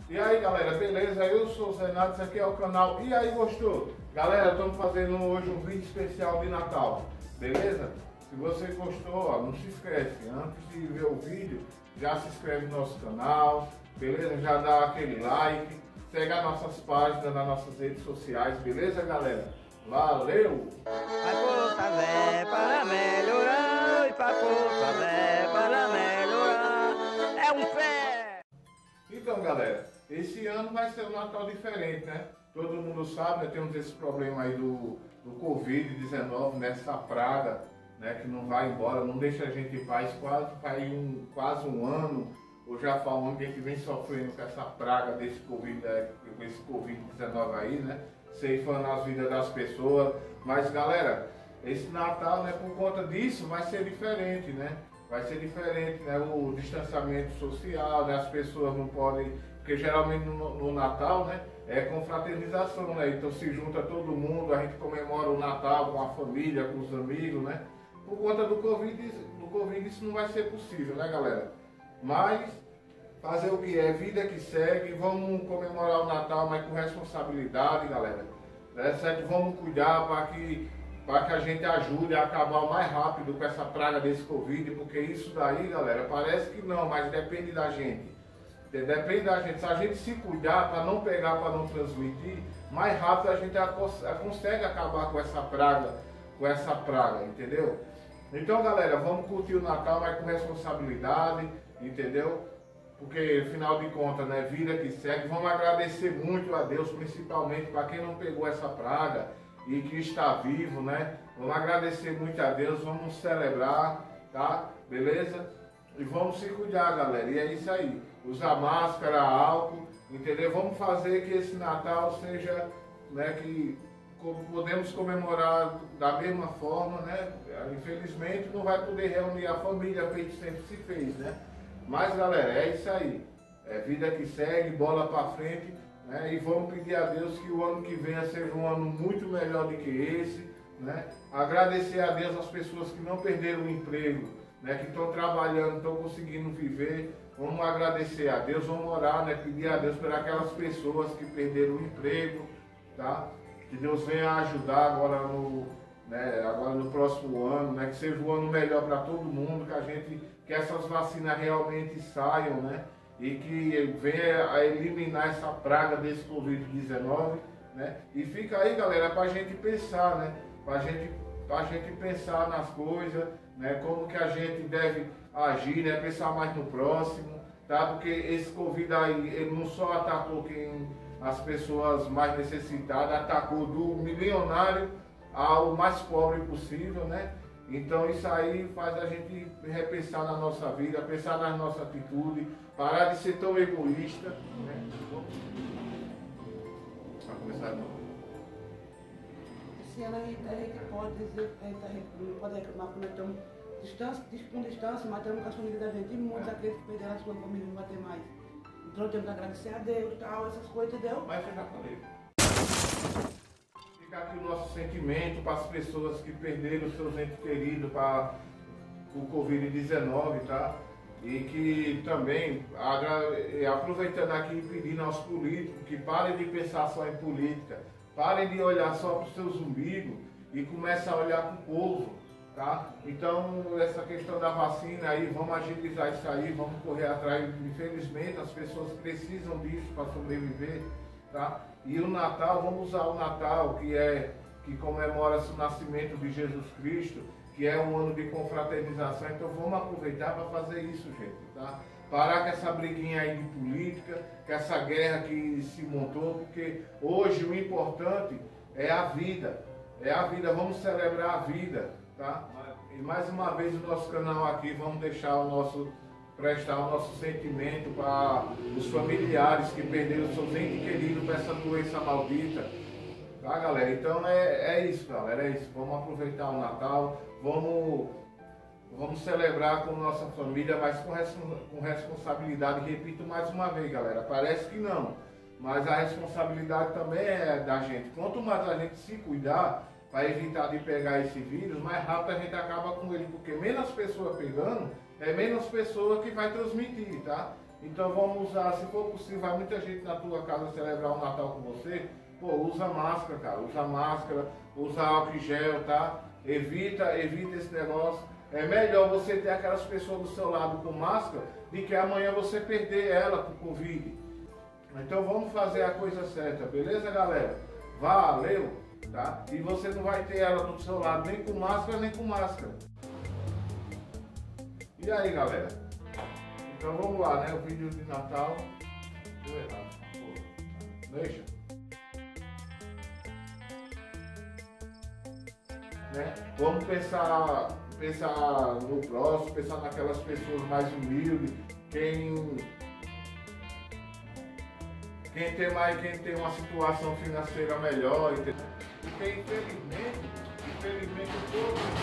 E aí galera, beleza? Eu sou o Zenato, esse aqui é o canal E aí, gostou? Galera, estamos fazendo hoje um vídeo especial de Natal, beleza? Se você gostou, ó, não se esquece, antes de ver o vídeo, já se inscreve no nosso canal, beleza? Já dá aquele like, segue as nossas páginas nas nossas redes sociais, beleza galera? Valeu! Vai fazer para melhorar, e vai fazer para melhorar, é um fé! Então galera, esse ano vai ser um Natal diferente, né? Todo mundo sabe, né? Temos esse problema aí do Covid-19, nessa praga, né? Que não vai embora, não deixa a gente em paz, quase um ano, ou já falando que a gente vem sofrendo com essa praga desse Covid-19 aí, né? Ceifando as vidas das pessoas. Mas galera, esse Natal, né, por conta disso, vai ser diferente, né? Vai ser diferente, né? O distanciamento social, né? As pessoas não podem, porque geralmente no Natal, né, é confraternização, né? Então se junta todo mundo, a gente comemora o Natal com a família, com os amigos, né? Por conta do Covid isso não vai ser possível, né galera? Mas fazer o que é, vida que segue, vamos comemorar o Natal, mas com responsabilidade, galera. Né? Certo? Vamos cuidar para que a gente ajude a acabar o mais rápido com essa praga desse Covid, porque isso daí, galera, parece que não, mas depende da gente. Depende da gente. Se a gente se cuidar para não pegar, para não transmitir, mais rápido a gente consegue acabar com essa praga, entendeu? Então, galera, vamos curtir o Natal, mas com responsabilidade, entendeu? Porque, afinal de contas, né, vida que segue, vamos agradecer muito a Deus, principalmente para quem não pegou essa praga e que está vivo, né? Vamos agradecer muito a Deus, vamos celebrar, tá? Beleza? E vamos se cuidar, galera. E é isso aí. Usar máscara, álcool, entendeu? Vamos fazer que esse Natal seja, né, que podemos comemorar da mesma forma, né? Infelizmente não vai poder reunir a família, feito sempre se fez, né? Mas galera, é isso aí. É vida que segue, bola para frente, né? E vamos pedir a Deus que o ano que venha seja um ano muito melhor do que esse, né? Agradecer a Deus as pessoas que não perderam o emprego, né? Que estão trabalhando, estão conseguindo viver. Vamos agradecer a Deus, vamos orar, né? Pedir a Deus por aquelas pessoas que perderam o emprego, tá? Que Deus venha ajudar agora no próximo ano, né? Que seja um ano melhor para todo mundo, que essas vacinas realmente saiam, né? E que venha a eliminar essa praga desse Covid-19, né? E fica aí, galera, para a gente pensar, né? Para a gente pensar nas coisas, né? Como que a gente deve agir, né? Pensar mais no próximo, tá? Porque esse Covid aí, ele não só atacou as pessoas mais necessitadas, atacou do milionário ao mais pobre possível, né? Então isso aí faz a gente repensar na nossa vida, pensar nas nossas atitudes, parar de ser tão egoísta, né? Vai começar de novo. Esse ano a gente pode dizer, a gente pode reclamar que nós estamos com distância, mas estamos com a família da gente, e muitos aqueles que perderam a sua família não vai ter mais. Então temos que agradecer a Deus, tal, essas coisas, entendeu? Mas eu já falei. Fica aqui o nosso sentimento para as pessoas que perderam seus entes queridos para o Covid-19, tá? E que também, aproveitando aqui e pedindo aos políticos que parem de pensar só em política, parem de olhar só para os seus umbigos e comecem a olhar para o povo, tá? Então, essa questão da vacina aí, vamos agilizar isso aí, vamos correr atrás. Infelizmente, as pessoas precisam disso para sobreviver, tá? E o Natal, vamos usar o Natal, que comemora-se o nascimento de Jesus Cristo, que é um ano de confraternização, então vamos aproveitar para fazer isso, gente, tá? Parar com essa briguinha aí de política, com essa guerra que se montou, porque hoje o importante é a vida, vamos celebrar a vida, tá? E mais uma vez o nosso canal aqui, vamos prestar o nosso sentimento para os familiares que perderam seus entes queridos para essa doença maldita, tá galera? Então é isso, galera, é isso. Vamos aproveitar o Natal, vamos celebrar com nossa família, mas com responsabilidade. Repito mais uma vez, galera, parece que não, mas a responsabilidade também é da gente. Quanto mais a gente se cuidar para evitar de pegar esse vírus, mais rápido a gente acaba com ele, porque menos pessoas pegando, é menos pessoa que vai transmitir, tá? Então vamos usar, se for possível, vai muita gente na tua casa celebrar o Natal com você, pô, usa máscara, cara, usa máscara, usa álcool em gel, tá? Evita esse negócio. É melhor você ter aquelas pessoas do seu lado com máscara do que amanhã você perder ela com Covid. Então vamos fazer a coisa certa, beleza, galera? Valeu, tá? E você não vai ter ela do seu lado nem com máscara, nem com máscara. E aí, galera? Então vamos lá, né? O vídeo de Natal. Deu errado. Deixa. Né? Vamos pensar no próximo, pensar naquelas pessoas mais humildes, quem tem uma situação financeira melhor, entendeu? Porque infelizmente todo mundo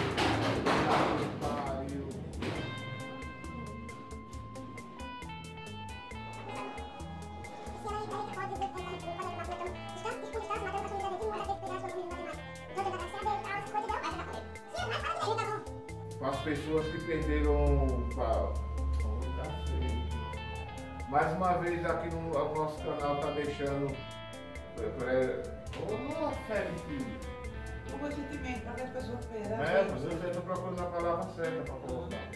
as pessoas que perderam. Mais uma vez aqui no nosso canal tá deixando. Ô, Felipe! O meu sentimento para que as pessoas perderam. Você está procurando a palavra certa para colocar.